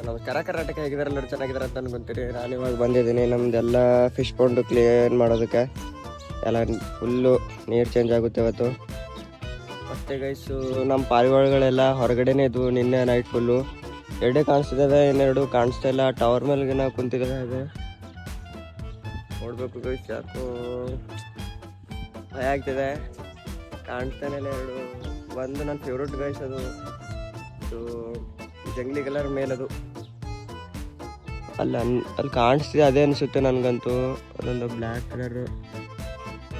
ನಮಸ್ಕಾರ. ಕರ್ನಾಟಕ ಹೇಗಿದ್ದಾರೆ? ಎಲ್ಲರೂ ಚೆನ್ನಾಗಿದ್ದಾರೆ ಅಂತ ಅನ್ಕೊಂತೀರಿ. ನಾನು ಇವಾಗ ಬಂದಿದ್ದೀನಿ ನಮ್ದೆಲ್ಲ ಫಿಶ್ ಪೌಂಡು ಕ್ಲೀನ್ ಮಾಡೋದಕ್ಕೆ. ಎಲ್ಲ ಫುಲ್ಲು ನೀರು ಚೇಂಜ್ ಆಗುತ್ತೆ ಇವತ್ತು. ಮತ್ತು ಗೈಸು ನಮ್ಮ ಪಾರಿವಾಳಗಳೆಲ್ಲ ಹೊರಗಡೆನೇ ಇದ್ವು ನಿನ್ನೆ ನೈಟ್ ಫುಲ್ಲು. ಎರಡೇ ಕಾಣಿಸ್ತಿದ್ದಾವೆ, ಇನ್ನೆರಡು ಕಾಣಿಸ್ತಾ ಇಲ್ಲ. ಟವರ್ ಮೇಲ್ಗೆ ಕುಂತಿದ್ದಾವೆ. ಅದೇ ನೋಡ್ಬೇಕು ಗೈಸ್, ಯಾಕೋ ಭಯ ಆಗ್ತಿದೆ. ಕಾಣಿಸ್ತಾನೆ ಇಲ್ಲ ಎರಡು. ಒಂದು ನನ್ನ ಫೇವ್ರೇಟ್ ಗೈಸ್, ಅದು ಜಂಗ್ಲಿ ಕಲರ್ ಮೇಲದು ಅಲ್ಲಿ ಕಾಣಿಸ್ತಿದೆ. ಅದೇ ಅನಿಸುತ್ತೆ ನನಗಂತೂ. ಅದೊಂದು ಬ್ಲ್ಯಾಕ್ ಕಲರ್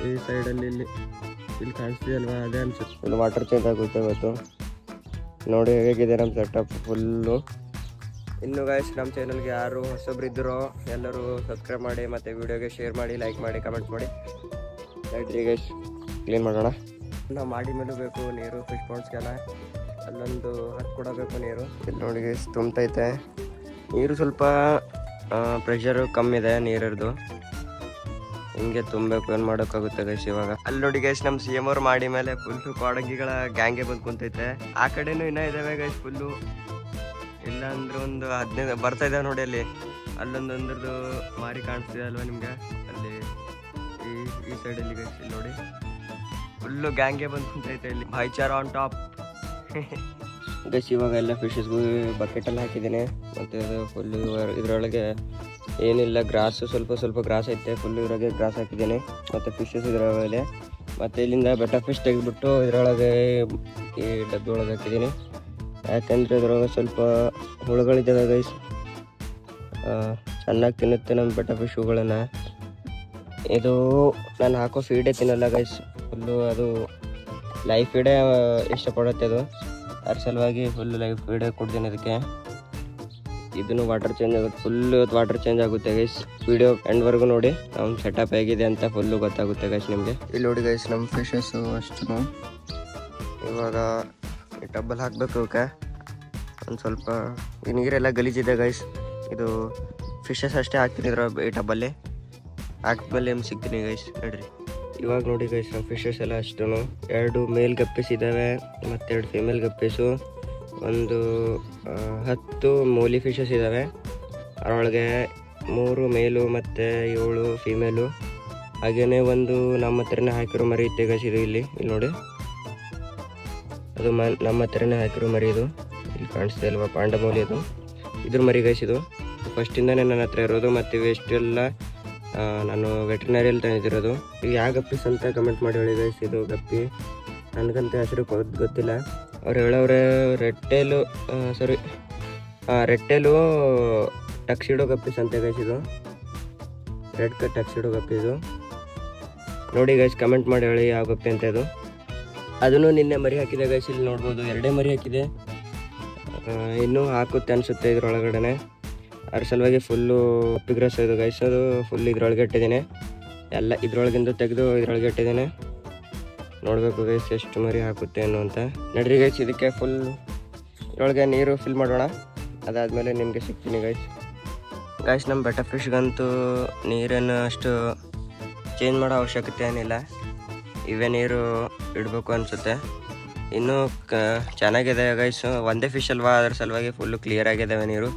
ಈ ಸೈಡಲ್ಲಿ ಇಲ್ಲಿ ಕಾಣಿಸ್ತಿದೆ ಅಲ್ವಾ, ಅದೇ ಅನಿಸುತ್ತೆ. ಫುಲ್ ವಾಟರ್ ಚೇಂಜ್ ಆಗುತ್ತೆ ಇವತ್ತು. ನೋಡಿ ಹೇಗಿದೆ ನಮ್ಮ ಸೆಟಪ್ ಫುಲ್ಲು. ಇನ್ನು ಗೈಸ್ ನಮ್ಮ ಚಾನಲ್ಗೆ ಯಾರು ಹೊಸಬ್ರು ಇದ್ದರೋ ಎಲ್ಲರೂ ಸಬ್ಸ್ಕ್ರೈಬ್ ಮಾಡಿ, ಮತ್ತು ವಿಡಿಯೋಗೆ ಶೇರ್ ಮಾಡಿ, ಲೈಕ್ ಮಾಡಿ, ಕಮೆಂಟ್ ಮಾಡಿ. ಲೈಟ್ರಿ ಗೈಸ್ ಕ್ಲೀನ್ ಮಾಡೋಣ. ನಾವು ಮಾಡಿ ಮೇಲೂ ಬೇಕು ನೀರು ಫಿಶ್ ಪಾಂಡ್ಸ್ಗೆಲ್ಲ. ಅಲ್ಲೊಂದು ಹತ್ತು ಕೊಡಬೇಕು ನೀರು. ಇಲ್ಲಿ ನೋಡಿ ಗೈಸ್ ತುಂಬತೈತೆ ನೀರು. ಸ್ವಲ್ಪ ಪ್ರೆಷರು ಕಮ್ಮಿ ಇದೆ ನೀರದ್ದು. ಹಿಂಗೆ ತುಂಬಬೇಕು, ಏನು ಮಾಡೋಕ್ಕಾಗುತ್ತೆ ಗೈಸ್ ಇವಾಗ. ಅಲ್ಲಿ ನೋಡಿ ಗೈಸ್ ನಮ್ಮ CM ಅವ್ರು ಮಾಡಿ ಮೇಲೆ ಫುಲ್ಲು ಕಾಡಂಗಿಗಳ ಗ್ಯಾಂಗೆ ಬಂದು ಕುಂತೈತೆ. ಆ ಕಡೆನೂ ಇನ್ನೂ ಇದ್ದಾವೆ ಗೈಸ್ ಫುಲ್ಲು. ಇಲ್ಲ ಅಂದ್ರೆ ಒಂದು 15 ಬರ್ತಾ ಇದ್ದಾವೆ ನೋಡಿ. ಅಲ್ಲೊಂದೊಂದ್ರದ್ದು ಮಾರಿ ಕಾಣಿಸ್ತಿದೆ ಅಲ್ವಾ ನಿಮ್ಗೆ? ಅಲ್ಲಿ ಈ ಸೈಡಲ್ಲಿ ಗೈಸ್ ಇಲ್ಲಿ ನೋಡಿ ಫುಲ್ಲು ಗ್ಯಾಂಗೆ ಬಂದು ಕುಂತೈತೆ. ಇಲ್ಲಿ ಭಾಯ್ಚಾರ ಆನ್ ಟಾಪ್ ಗೈಸ್. ಇವಾಗ ಎಲ್ಲ ಫಿಶಸ್ಗೂ ಬಕೆಟಲ್ಲಿ ಹಾಕಿದ್ದೇನೆ. ಮತ್ತು ಅದು ಫುಲ್ಲು ಇದರೊಳಗೆ ಏನಿಲ್ಲ, ಗ್ರಾಸು ಸ್ವಲ್ಪ ಗ್ರಾಸ್ ಐತೆ. ಫುಲ್ಲು ಇದ್ರಾಗೆ ಗ್ರಾಸ್ ಹಾಕಿದ್ದೇನೆ. ಮತ್ತು ಫಿಶಸ್ ಇದರೊಳಗೆ. ಮತ್ತು ಇಲ್ಲಿಂದ ಬೆಟ್ಟ ಫಿಶ್ ತೆಗೆದ್ಬಿಟ್ಟು ಇದರೊಳಗೆ ಈ ಡಬ್ಬಿ ಒಳಗೆ ಹಾಕಿದ್ದೀನಿ. ಯಾಕೆಂದರೆ ಇದ್ರೊಳಗೆ ಸ್ವಲ್ಪ ಹುಳುಗಳಿದ್ದಾವೆ ಗೈಸ್. ಚೆನ್ನಾಗಿ ತಿನ್ನುತ್ತೆ ನಮ್ಮ ಬೆಟ್ಟ ಫಿಶುಗಳನ್ನು. ಇದು ನಾನು ಹಾಕೋ ಫೀಡೇ ತಿನ್ನಲ್ಲ ಗೈಸ್. ಫುಲ್ಲು ಅದು ಲೈಫ್ ಫೀಡೇ ಇಷ್ಟಪಡುತ್ತೆ ಅದು. ಅದ್ರ ಸಲುವಾಗಿ ಫುಲ್ಲು ಲೈಫ್ ಫೀಡೇ ಕೊಡ್ತೀನಿ ಅದಕ್ಕೆ. ಇದನ್ನು ವಾಟರ್ ಚೇಂಜ್ ಆಗುತ್ತೆ. ಫುಲ್ಲು ವಾಟರ್ ಚೇಂಜ್ ಆಗುತ್ತೆ ಗೈಸ್. ವಿಡಿಯೋ ಎಂಡ್ವರೆಗೂ ನೋಡಿ ನಮ್ಮ ಸೆಟಪ್ ಹೇಗಿದೆ ಅಂತ ಫುಲ್ಲು ಗೊತ್ತಾಗುತ್ತೆ ಗೈಸ್ ನಿಮಗೆ. ಇಲ್ಲಿ ನೋಡಿ ಗೈಸ್ ನಮ್ಮ ಫಿಶಸ್ಸು ಅಷ್ಟು. ಇವಾಗ ಈ ಟಬ್ಬಲ್ಲಿ ಹಾಕಬೇಕು ಅವಕ್ಕೆ. ಒಂದು ಸ್ವಲ್ಪ ಈ ನೀರೆಲ್ಲ ಗಲೀಜಿದೆ ಗೈಸ್. ಇದು ಫಿಶಸ್ ಅಷ್ಟೇ ಹಾಕ್ತೀನಿ ಈ ಟಬ್ಬಲ್ಲಿ. ಹಾಕಿದ್ಮೇಲೆ ನಿಮ್ಗೆ ಸಿಗ್ತೀನಿ ಗೈಸ್. ನೋಡ್ರಿ ಇವಾಗ ನೋಡಿ ಗೈಸ್ ನಮ್ಮ ಫಿಶಸ್ ಎಲ್ಲ ಅಷ್ಟು. 2 ಮೇಲ್ ಗಪ್ಪೀಸ್ ಇದ್ದಾವೆ ಮತ್ತು 2 ಫೀಮೇಲ್ ಗಪ್ಪೀಸು. ಒಂದು 10 ಮೋಲಿ ಫಿಶಸ್ ಇದ್ದಾವೆ. ಅದರೊಳಗೆ 3 ಮೇಲು ಮತ್ತು 7 ಫೀಮೇಲು. ಹಾಗೆಯೇ ಒಂದು ನಮ್ಮ ಹತ್ರನೇ ಹಾಕಿರೋ ಮರಿ ಇತ್ತೆ ಗೈಸ್. ಇಲ್ಲಿ ನೋಡಿ, ಅದು ನಮ್ಮ ಹತ್ರನೇ ಹಾಕಿರೋ ಮರಿ. ಇದು ಇಲ್ಲಿ ಕಾಣಿಸ್ತಾ ಇಲ್ವಾ, ಪಾಂಡಮೌಲಿ. ಅದು ಇದ್ರ ಮರಿ ಗೈಸ್. ಇದು ಫಸ್ಟಿಂದನೇ ನನ್ನ ಹತ್ರ ಇರೋದು. ಮತ್ತು ಇವೆಷ್ಟೆಲ್ಲ ನಾನು ವೆಟ್ರಿನರಿಯಲ್ಲಿ ತಂದಿರೋದು. ಈಗ ಯಾವ ಗಪ್ಪೀಸ್ ಅಂತ ಕಮೆಂಟ್ ಮಾಡಿ ಹೇಳಿ ಗೈಸ್. ಇದು ಗಪ್ಪಿ ನನಗಂತ ಹೆಸರು ಗೊತ್ತಿಲ್ಲ. ಅವ್ರು ಹೇಳೋರೆ ರೆಟ್ಟೇಲು ರೆಟ್ಟೇಲು ಟಕ್ಸಿಡೋ ಗಪ್ಪೀಸ್ ಅಂತ ಗೈಸ್. ಇದು ರೆಡ್ ಟಕ್ಸಿಡೋ ಗಪ್ಪಿ. ಇದು ನೋಡಿ ಗೈಸ್, ಕಮೆಂಟ್ ಮಾಡಿ ಹೇಳಿ ಯಾವ ಗಪ್ಪಿ ಅಂತ. ಇದು ಅದನ್ನು ನಿನ್ನೆ ಮರಿ ಹಾಕಿದೆ ಗೈಸ್. ಇಲ್ಲಿ ನೋಡ್ಬೋದು 2 ಮರಿ ಹಾಕಿದೆ. ಇನ್ನೂ ಹಾಕುತ್ತೆ ಅನಿಸುತ್ತೆ ಇದ್ರೊಳಗಡೆ. ಅದ್ರ ಸಲುವಾಗಿ ಫುಲ್ಲು ಪಿಗ್ರಸ್ ಇದು ಗೈಸ್. ಅದು ಫುಲ್ ಇದ್ರೊಳಗೆ ಇಟ್ಟಿದ್ದೀನಿ. ಎಲ್ಲ ಇದ್ರೊಳಗಿಂದ ತೆಗೆದು ಇದ್ರೊಳಗೆ ಇಟ್ಟಿದ್ದೀನಿ. ನೋಡಬೇಕು ಗೈಸ್ ಎಷ್ಟು ಮರಿ ಹಾಕುತ್ತೆ ಅನ್ನೋ ಅಂತ. ನಡ್ರಿ ಗೈಸ್, ಇದಕ್ಕೆ ಫುಲ್ ಇದ್ರೊಳಗೆ ನೀರು ಫಿಲ್ ಮಾಡೋಣ. ಅದಾದಮೇಲೆ ನಿಮಗೆ ಸಿಗ್ತೀನಿ ಗೈಸ್. ನಮ್ಮ ಬೆಟ್ಟ ಫಿಶ್ಗಂತೂ ನೀರನ್ನು ಅಷ್ಟು ಚೇಂಜ್ ಮಾಡೋ ಅವಶ್ಯಕತೆ ಏನಿಲ್ಲ. ಇವೇ ನೀರು ಇಡಬೇಕು ಅನಿಸುತ್ತೆ. ಇನ್ನೂ ಚೆನ್ನಾಗಿದೆ ಗೈಸ್. ಒಂದೇ ಫಿಶ್ ಅಲ್ವಾ, ಅದ್ರ ಸಲುವಾಗಿ ಫುಲ್ಲು ಕ್ಲಿಯರ್ ಆಗಿದ್ದಾವೆ ನೀರು.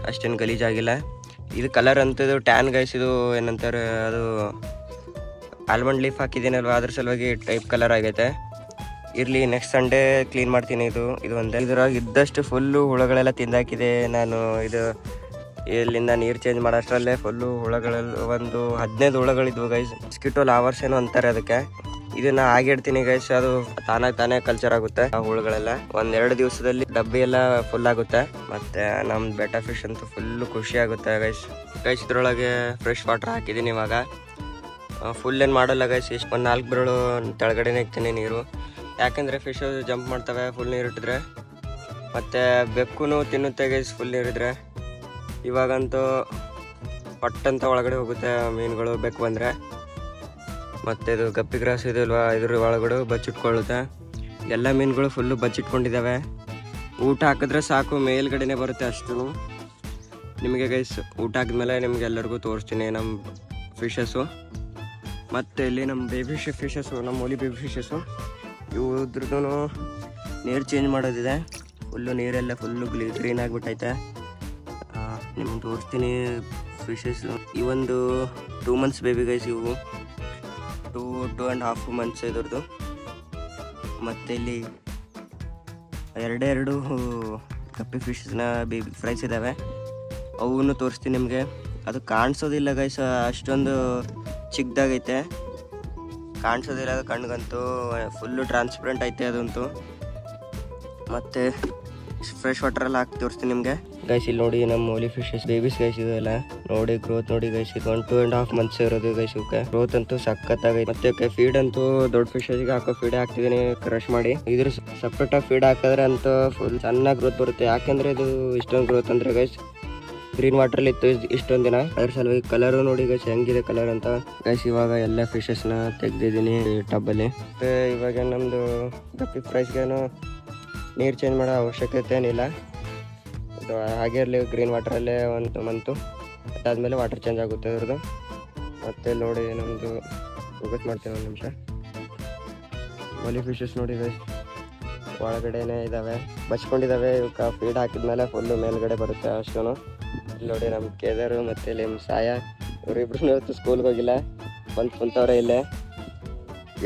ಅಷ್ಟೇನು ಗಲೀಜಾಗಿಲ್ಲ. ಇದು ಕಲರ್ ಅಂತದ್ದು ಟ್ಯಾನ್ ಗೈಸ್. ಇದು ಏನಂತಾರೆ, ಅದು ಆಲ್ಮಂಡ್ ಲೀಫ್ ಹಾಕಿದ್ದೀನಲ್ವ, ಅದ್ರ ಸಲುವಾಗಿ ಟೈಪ್ ಕಲರ್ ಆಗೈತೆ. ಇರಲಿ, ನೆಕ್ಸ್ಟ್ ಸಂಡೇ ಕ್ಲೀನ್ ಮಾಡ್ತೀನಿ. ಇದು ಒಂದೇ. ಇದ್ರಾಗ ಇದ್ದಷ್ಟು ಫುಲ್ಲು ಹುಳುಗಳೆಲ್ಲ ತಿಂದಾಕಿದೆ ನಾನು. ಇದು ಇಲ್ಲಿಂದ ನೀರು ಚೇಂಜ್ ಮಾಡೋಷ್ಟರಲ್ಲೇ ಫುಲ್ಲು ಹುಳುಗಳೆಲ್ಲ ಒಂದು 15 ಹುಳುಗಳಿದ್ವು ಗೈಸ್. ಮಸ್ಕಿಟೋ ಲಾವರ್ಸ್ ಏನೋ ಅಂತಾರೆ ಅದಕ್ಕೆ. ಇದನ್ನ ಆಗಿಡ್ತೀನಿ ಗೈಸ್. ಅದು ತಾನೇ ಕಲ್ಚರ್ ಆಗುತ್ತೆ ಆ ಹುಳುಗಳೆಲ್ಲ. 1-2 ದಿವಸದಲ್ಲಿ ಡಬ್ಬಿ ಎಲ್ಲ ಫುಲ್ ಆಗುತ್ತೆ. ಮತ್ತೆ ನಮ್ ಬೆಟ್ಟ ಫಿಶ್ ಅಂತೂ ಫುಲ್ಲು ಖುಷಿ ಆಗುತ್ತೆ ಗೈಸ್. ಇದ್ರೊಳಗೆ ಫ್ರೆಶ್ ವಾಟರ್ ಹಾಕಿದ್ದೀನಿ. ಇವಾಗ ಫುಲ್ ಏನು ಮಾಡಲ್ಲ ಗೈಸ್. ಇಷ್ಟು ಒಂದು 4 ಬೆರಳು ತೆಳಗಡೆನೇ ಇಕ್ತೀನಿ ನೀರು. ಯಾಕಂದರೆ ಫಿಶ್ ಜಂಪ್ ಮಾಡ್ತವೆ ಫುಲ್ ನೀರು ಇಟ್ಟಿದ್ರೆ. ಮತ್ತು ಬೆಕ್ಕೂ ತಿನ್ನುತ್ತೆ ಗೈಸ್ ಫುಲ್ ನೀರಿದ್ರೆ. ಇವಾಗಂತೂ ಪಟ್ಟಂತ ಒಳಗಡೆ ಹೋಗುತ್ತೆ ಮೀನುಗಳು ಬೆಕ್ಕು ಬಂದರೆ. ಮತ್ತು ಇದು ಗಪ್ಪಿ ಗ್ರಾಸ್ ಇದಲ್ವಾ, ಇದ್ರ ಒಳಗಡೆ ಬಚ್ಚಿಟ್ಕೊಳ್ಳುತ್ತೆ. ಎಲ್ಲ ಮೀನುಗಳು ಫುಲ್ಲು ಬಚ್ಚಿಟ್ಕೊಂಡಿದ್ದಾವೆ. ಊಟ ಹಾಕಿದ್ರೆ ಸಾಕು ಮೇಲ್ಗಡೆನೇ ಬರುತ್ತೆ ಅಷ್ಟು. ನಿಮಗೆ ಗೈಸ್ ಊಟ ಹಾಕಿದ್ಮೇಲೆ ನಿಮ್ಗೆ ಎಲ್ಲರಿಗೂ ತೋರಿಸ್ತೀನಿ ನಮ್ಮ ಫಿಶಸ್ಸು. ಮತ್ತು ಇಲ್ಲಿ ನಮ್ಮ ಬೇಬಿ ಫಿಶಸ್ಸು, ನಮ್ಮ ಮೋಲಿ ಬೇಬಿ ಫಿಶಸ್ಸು. ಇವ್ರದ್ದು ನೀರು ಚೇಂಜ್ ಮಾಡೋದಿದೆ. ಫುಲ್ಲು ನೀರೆಲ್ಲ ಫುಲ್ಲು ಗ್ರೀನ್ ಆಗಿಬಿಟ್ಟೈತೆ. ನಿಮ್ಗೆ ತೋರಿಸ್ತೀನಿ ಫಿಶಸ್. ಈ ಒಂದು 2 ಮಂತ್ಸ್ ಬೇಬಿ ಗೈಸ್, ಇವು 2.5 ಮಂತ್ಸ್ ಇದ್ರದ್ದು. ಮತ್ತು ಇಲ್ಲಿ ಎರಡು ಕಪ್ಪಿ ಫಿಶಸ್ನ ಬೇಬಿ ಫ್ರೈಸ್ ಇದ್ದಾವೆ, ಅವನು ತೋರಿಸ್ತೀನಿ ನಿಮಗೆ. ಅದು ಕಾಣಿಸೋದಿಲ್ಲ ಗೈಸ್, ಅಷ್ಟೊಂದು ಚಿಕ್ಕದಾಗೈತೆ, ಕಾಣಿಸೋದಿಲ್ಲ ಅದು ಕಣ್ಗಂತೂ. ಫುಲ್ಲು ಟ್ರಾನ್ಸ್ಪರೆಂಟ್ ಐತೆ ಅದಂತೂ. ಮತ್ತು ಫ್ರೆಶ್ ವಾಟರಲ್ಲಿ ಹಾಕಿ ತೋರಿಸ್ತೀನಿ ನಿಮಗೆ ಗೈಸ್. ಇಲ್ಲಿ ನೋಡಿ ನಮ್ಮ ಓಲಿ ಫಿಶಸ್ ಬೇಬೀಸ್ ಗೈಸ್ ಇದೆಲ್ಲ ನೋಡಿ. ಗ್ರೋತ್ ನೋಡಿ ಗೈಸ್, ಇದು 2.5 ಮಂತ್ಸ್ ಇರೋದು ಗೈಸ್. ಇವಕ್ಕೆ ಗ್ರೋತ್ ಅಂತೂ ಸಖತ್ತಾಗೈತೆ. ಮತ್ತೆ ಫೀಡ್ ಅಂತೂ ದೊಡ್ಡ ಫಿಶಸ್ಗೆ ಹಾಕೋ ಫೀಡ್ ಹಾಕ್ತಿದ್ದೀನಿ ಕ್ರಶ್ ಮಾಡಿ. ಇದ್ರ ಸಪ್ರೇಟಾಗಿ ಫೀಡ್ ಹಾಕಿದ್ರೆ ಅಂತೂ ಫುಲ್ ಚೆನ್ನಾಗಿ ಗ್ರೋತ್ ಬರುತ್ತೆ. ಯಾಕೆಂದರೆ ಇದು ಇಷ್ಟೊಂದು ಗ್ರೋತ್ ಅಂದರೆ ಗೈಸ್ ಗ್ರೀನ್ ವಾಟ್ರಲ್ಲಿ ಇತ್ತು ಇಷ್ಟೊಂದು ದಿನ. ಅದ್ರ ಸಲುವಾಗಿ ಕಲರು ನೋಡಿ ಗೈಸ್ ಹೆಂಗಿದೆ ಕಲರ್ ಅಂತ ಗೈಸ್. ಇವಾಗ ಎಲ್ಲ ಫಿಶಸ್ನ ತೆಗ್ದಿದ್ದೀನಿ ಟಬ್ಬಲ್ಲಿ. ಇವಾಗ ನಮ್ಮದು ಗಪ್ಪಿ ಫ್ರೈಸ್ಗೇನು ನೀರು ಚೇಂಜ್ ಮಾಡೋ ಅವಶ್ಯಕತೆ ಏನಿಲ್ಲ, ಇದು ಹಾಗೆ ಇರಲಿ ಗ್ರೀನ್ ವಾಟ್ರಲ್ಲೇ ಒಂದು ಮಂತು. ಅದಾದಮೇಲೆ ವಾಟರ್ ಚೇಂಜ್ ಆಗುತ್ತೆ ಇದ್ರದ್ದು. ಮತ್ತು ನೋಡಿ ನಮ್ಮದು ಹೋಗೋದು ಮಾಡ್ತೀನಿ ಒಂದು ನಿಮಿಷ. ಓಲಿ ಫಿಶಸ್ ನೋಡಿ ಗೈಸ್ ಒಳಗಡೆನೇ ಇದ್ದಾವೆ, ಬಚ್ಕೊಂಡಿದ್ದಾವೆ. ಇವಕ್ಕೆ ಫೀಡ್ ಹಾಕಿದ್ಮೇಲೆ ಫುಲ್ಲು ಮೇಲ್ಗಡೆ ಬರುತ್ತೆ ಅಷ್ಟೂ. ಇಲ್ಲಿ ನೋಡಿ ನಮ್ಮ ಕೇದಾರು ಮತ್ತು ಇಲ್ಲಿ ಸಾಯ, ಇವರಿಬ್ರು ಇವತ್ತು ಸ್ಕೂಲ್ಗೆ ಹೋಗಿಲ್ಲ, ಬಂದು ಕುಂತವ್ರೆ ಇಲ್ಲೇ.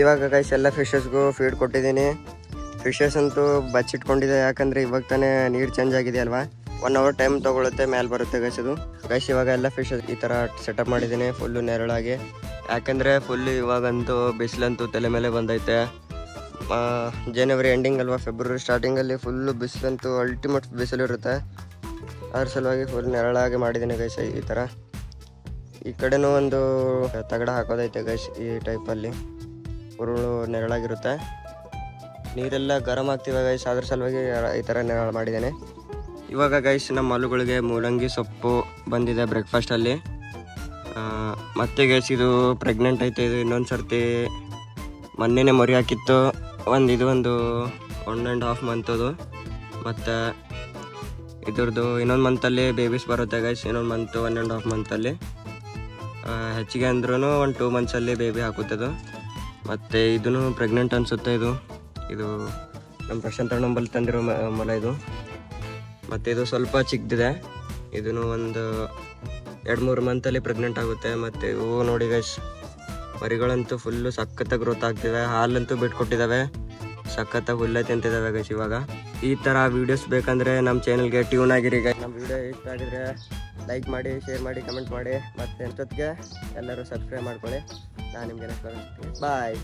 ಇವಾಗ ಗೈಸ್ ಎಲ್ಲ ಫಿಶಸ್ಗೂ ಫೀಡ್ ಕೊಟ್ಟಿದ್ದೀನಿ. ಫಿಶಸ್ ಅಂತೂ ಬಚ್ಚಿಟ್ಕೊಂಡಿದೆ, ಯಾಕಂದರೆ ಇವಾಗ ತಾನೇ ನೀರು ಚೇಂಜ್ ಆಗಿದೆ ಅಲ್ವಾ. 1 hour ಟೈಮ್ ತೊಗೊಳುತ್ತೆ, ಮೇಲೆ ಬರುತ್ತೆ ಗೈಸ್ ಅದು. ಗೈಸ್ ಇವಾಗ ಎಲ್ಲ ಫಿಶಸ್ ಈ ಥರ ಸೆಟಪ್ ಮಾಡಿದ್ದೀನಿ ಫುಲ್ಲು ನೆರಳಾಗಿ. ಯಾಕೆಂದರೆ ಫುಲ್ಲು ಇವಾಗಂತೂ ಬಿಸಿಲಂತೂ ತಲೆ ಮೇಲೆ ಬಂದೈತೆ. ಜನವರಿ ಎಂಡಿಂಗ್ ಅಲ್ವಾ, ಫೆಬ್ರವರಿ ಸ್ಟಾರ್ಟಿಂಗಲ್ಲಿ ಫುಲ್ಲು ಬಿಸಿಲಂತೂ ಅಲ್ಟಿಮೇಟ್ ಬಿಸಿಲಿರುತ್ತೆ. ಅದ್ರ ಸಲುವಾಗಿ ಫುಲ್ ನೆರಳಾಗಿ ಮಾಡಿದ್ದೀನಿ ಗೈಸ್ ಈ ಥರ. ಈ ಕಡೆನೂ ಒಂದು ತಗಡ ಹಾಕೋದೈತೆ ಗೈಸ್ ಈ ಟೈಪಲ್ಲಿ, ಉರುಳು ನೆರಳಾಗಿರುತ್ತೆ. ನೀರೆಲ್ಲ ಗರಮ್ ಆಗ್ತಿವೆ ಗೈಸ್, ಅದ್ರ ಸಲುವಾಗಿ ಈ ಥರ ನೆರಳು ಮಾಡಿದ್ದೇನೆ. ಇವಾಗ ಗೈಸ್ ನಮ್ಮ ಮಲುಗಳಿಗೆ ಮೂಲಂಗಿ ಸೊಪ್ಪು ಬಂದಿದೆ ಬ್ರೇಕ್ಫಾಸ್ಟಲ್ಲಿ. ಮತ್ತೆ ಗೈಸ್ ಇದು ಪ್ರೆಗ್ನೆಂಟ್ ಐತೆ. ಇದು ಇನ್ನೊಂದು ಸರ್ತಿ ಮೊನ್ನೆನೇ ಮರಿ ಹಾಕಿತ್ತು. ಇದು ಒಂದು 1.5 ಮಂತ್ ಅದು. ಮತ್ತು ಇದ್ರದ್ದು ಇನ್ನೊಂದು ಮಂತಲ್ಲಿ ಬೇಬೀಸ್ ಬರುತ್ತೆ ಗೈಸ್, ಇನ್ನೊಂದು ಮಂತು 1.5 ಮಂತಲ್ಲಿ. ಹೆಚ್ಚಿಗೆ ಅಂದ್ರೂ ಒಂದು 2 ಮಂತ್ಸಲ್ಲಿ ಬೇಬಿ ಹಾಕುತ್ತದು. ಮತ್ತು ಇದೂ ಪ್ರೆಗ್ನೆಂಟ್ ಅನಿಸುತ್ತೆ. ಇದು ನಮ್ಮ ಪ್ರಶಾಂತ್ ಅಣ್ಣಂಬಲ್ಲಿ ತಂದಿರೋ ಮೊಲ ಇದು. ಮತ್ತು ಇದು ಸ್ವಲ್ಪ ಚಿಕ್ಕದಿದೆ, ಇದೂ ಒಂದು 2-3 ಮಂತಲ್ಲಿ ಪ್ರೆಗ್ನೆಂಟ್ ಆಗುತ್ತೆ. ಮತ್ತು ಇವು ನೋಡಿ ಗೈಸ್ ಮರಿಗಳಂತೂ ಫುಲ್ಲು ಸಖತ್ತಾಗಿ ಗ್ರೋತ್ ಆಗ್ತಿವೆ. ಹಾಲಂತೂ ಬಿಟ್ಕೊಟ್ಟಿದ್ದಾವೆ, ಸಖತ್ತಾಗಿ ಹುಲ್ಲೆ ತಿಂತಿದ್ದಾವೆ ಗೈಸ್. ಇವಾಗ ಈ ಥರ ವೀಡಿಯೋಸ್ ಬೇಕಂದರೆ ನಮ್ಮ ಚಾನಲ್ಗೆ ಟ್ಯೂನ್ ಆಗಿರಿ ಗೈಸ್. ನಮ್ಮ ವೀಡಿಯೋ ಇಷ್ಟ ಆಗಿದ್ರೆ ಲೈಕ್ ಮಾಡಿ, ಶೇರ್ ಮಾಡಿ, ಕಮೆಂಟ್ ಮಾಡಿ. ಮತ್ತು ಅಷ್ಟೊತ್ತಿಗೆ ಎಲ್ಲರೂ ಸಬ್ಸ್ಕ್ರೈಬ್ ಮಾಡ್ಕೊಳ್ಳಿ. ನಾನು ನಿಮಗೆ ನೆಕ್ಸ್ಟ್ ಬಾಯ್.